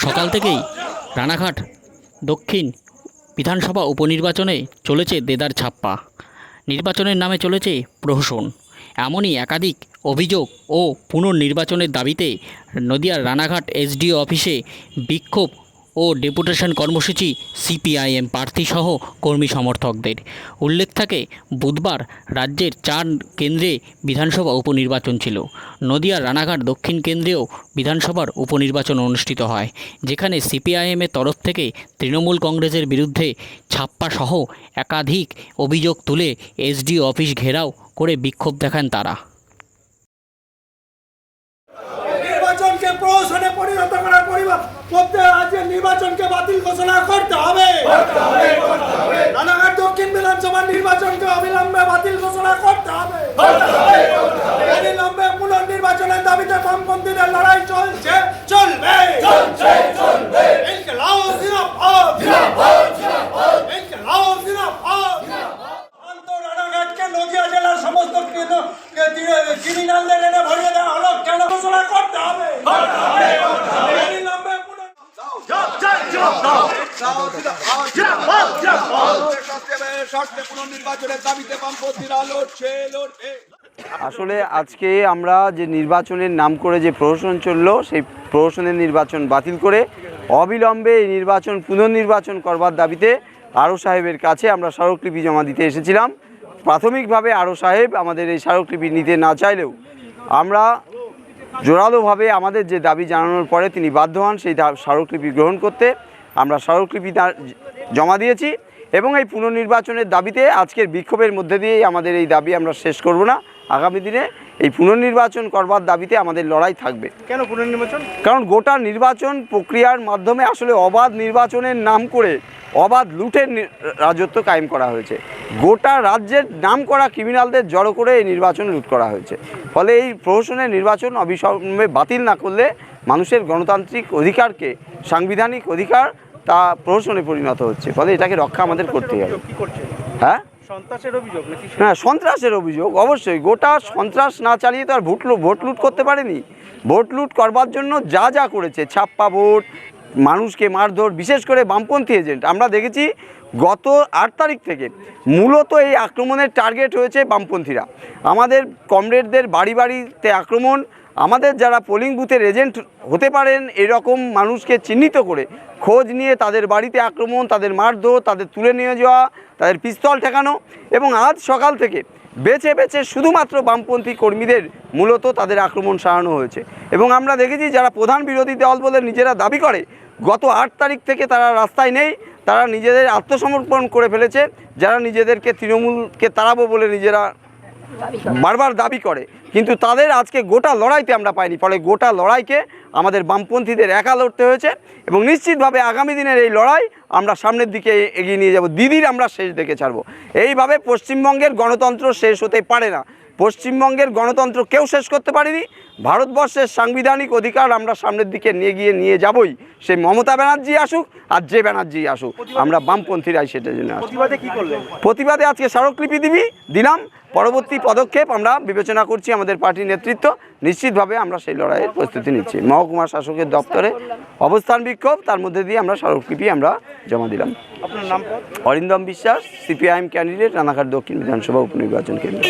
সকাল থেকেই রানাঘাট দক্ষিণ বিধানসভা উপনির্বাচনে চলেছে দেদার ছাপ্পা। নির্বাচনের নামে চলেছে প্রহসন। এমনই একাধিক অভিযোগ ও পুনর্নির্বাচনের দাবিতে নদিয়ার রানাঘাট এসডিও অফিসে বিক্ষোভ ও ডেপুটেশন কর্মসূচি সিপিআইএম প্রার্থীসহ কর্মী সমর্থকদের। উল্লেখ থাকে, বুধবার রাজ্যের 4 কেন্দ্রে বিধানসভা উপনির্বাচন ছিল। নদিয়ার রানাঘাট দক্ষিণ কেন্দ্রেও বিধানসভার উপনির্বাচন অনুষ্ঠিত হয়, যেখানে সিপিআইএমের তরফ থেকে তৃণমূল কংগ্রেসের বিরুদ্ধে ছাপ্পাসহ একাধিক অভিযোগ তুলে এসডিও অফিস ঘেরাও করে বিক্ষোভ দেখান তারা। নির্বাচনকে প্রহসনে পরিণত করার পরিবর্তে আজকের নির্বাচনকে বাতিল ঘোষণা করতে হবে। রানাঘাট দক্ষিণ বিধানসভা নির্বাচনকে অবিলম্বে বাতিল ঘোষণা করতে হবে। অবিলম্বে পুনর্নির্বাচনের দাবিতে বামপন্থীদের লড়াই চলছে, চলবে। ইনকিলাব জিন্দাবাদ, জিন্দাবাদ, জিন্দাবাদ। ইনকিলাব জিন্দাবাদ। রানাঘাটকে নদিয়া জেলার সমস্ত ক্রিমিনালদের এনে ভরিয়ে দেওয়া হলো কেন ঘোষণা করতে হবে। আসলে আজকে আমরা যে নির্বাচনের নাম করে যে প্রহসন চললো, সেই প্রহসনের নির্বাচন বাতিল করে অবিলম্বে এই নির্বাচন পুনর্নির্বাচন করবার দাবিতে আরও সাহেবের কাছে আমরা স্মারকলিপি জমা দিতে এসেছিলাম। প্রাথমিকভাবে আরও সাহেব আমাদের এই স্মারকলিপি নিতে না চাইলেও আমরা জোরালোভাবে আমাদের যে দাবি জানানোর পরে তিনি বাধ্য হন সেই স্মারকলিপি গ্রহণ করতে। আমরা স্মারকলিপি জমা দিয়েছি এবং এই পুনর্নির্বাচনের দাবিতে আজকের বিক্ষোভের মধ্যে দিয়েই আমাদের এই দাবি আমরা শেষ করব না। আগামী দিনে এই পুনর্নির্বাচন করবার দাবিতে আমাদের লড়াই থাকবে। কেন পুনর্নির্বাচন? কারণ গোটা নির্বাচন প্রক্রিয়ার মাধ্যমে আসলে অবাধ নির্বাচনের নাম করে অবাধ লুটের রাজত্ব কায়েম করা হয়েছে। গোটা রাজ্যের নাম করা ক্রিমিনালদের জড়ো করে এই নির্বাচন লুট করা হয়েছে। ফলে এই প্রহসনের নির্বাচন অবিলম্বে বাতিল না করলে মানুষের গণতান্ত্রিক অধিকারকে, সাংবিধানিক অধিকার, তা প্রহসনে পরিণত হচ্ছে। ফলে এটাকে রক্ষা আমাদের করতেই হবে। হ্যাঁ, সন্ত্রাসের অভিযোগ নাকি? হ্যাঁ, সন্ত্রাসের অভিযোগ অবশ্যই। গোটা সন্ত্রাস না চালিয়ে তো আর ভোট লুট করতে পারেনি। ভোট লুট করবার জন্য যা যা করেছে, ছাপ্পা ভোট, মানুষকে মারধর, বিশেষ করে বামপন্থী এজেন্ট। আমরা দেখেছি গত 8 তারিখ থেকে মূলত এই আক্রমণের টার্গেট হয়েছে বামপন্থীরা। আমাদের কমরেডদের বাড়ি বাড়িতে আক্রমণ, আমাদের যারা পোলিং বুথের এজেন্ট হতে পারেন এরকম মানুষকে চিহ্নিত করে খোঁজ নিয়ে তাদের বাড়িতে আক্রমণ, তাদের মারধর, তাদের তুলে নিয়ে যাওয়া, তাদের পিস্তল ঠেকানো। এবং আজ সকাল থেকে বেছে বেছে শুধুমাত্র বামপন্থী কর্মীদের মূলত তাদের আক্রমণ সারানো হয়েছে। এবং আমরা দেখেছি যারা প্রধান বিরোধী দল বলে নিজেরা দাবি করে, গত 8 তারিখ থেকে তারা রাস্তায় নেই। তারা নিজেদের আত্মসমর্পণ করে ফেলেছে। যারা নিজেদেরকে তৃণমূলকে তাড়াবো বলে নিজেরা বারবার দাবি করে, কিন্তু তাদের আজকে গোটা লড়াইতে আমরা পাইনি। ফলে গোটা লড়াইকে আমাদের বামপন্থীদের একা লড়তে হয়েছে এবং নিশ্চিতভাবে আগামী দিনের এই লড়াই আমরা সামনের দিকে এগিয়ে নিয়ে যাব। দিদির আমরা শেষ দেখে ছাড়বো। এইভাবে পশ্চিমবঙ্গের গণতন্ত্র শেষ হতে পারে না। পশ্চিমবঙ্গের গণতন্ত্র কেউ শেষ করতে পারেনি। ভারতবর্ষের সাংবিধানিক অধিকার আমরা সামনের দিকে নিয়ে যাবই। সে মমতা ব্যানার্জি আসুক আর যে ব্যানার্জি আসুক, আমরা বামপন্থীরাই সেটার জন্য। প্রতিবাদে আজকে স্মারকলিপি দিলাম। পরবর্তী পদক্ষেপ আমরা বিবেচনা করছি। আমাদের পার্টির নেতৃত্ব নিশ্চিতভাবে আমরা সেই লড়াইয়ের প্রস্তুতি নিচ্ছি। মহকুমা শাসকের দপ্তরে অবস্থান বিক্ষোভ, তার মধ্যে দিয়ে আমরা স্মারকলিপি আমরা জমা দিলাম। আপনার নাম? অরিন্দম বিশ্বাস, সিপিআইএম ক্যান্ডিডেট, রানাঘাট দক্ষিণ বিধানসভা উপনির্বাচন কেন্দ্র।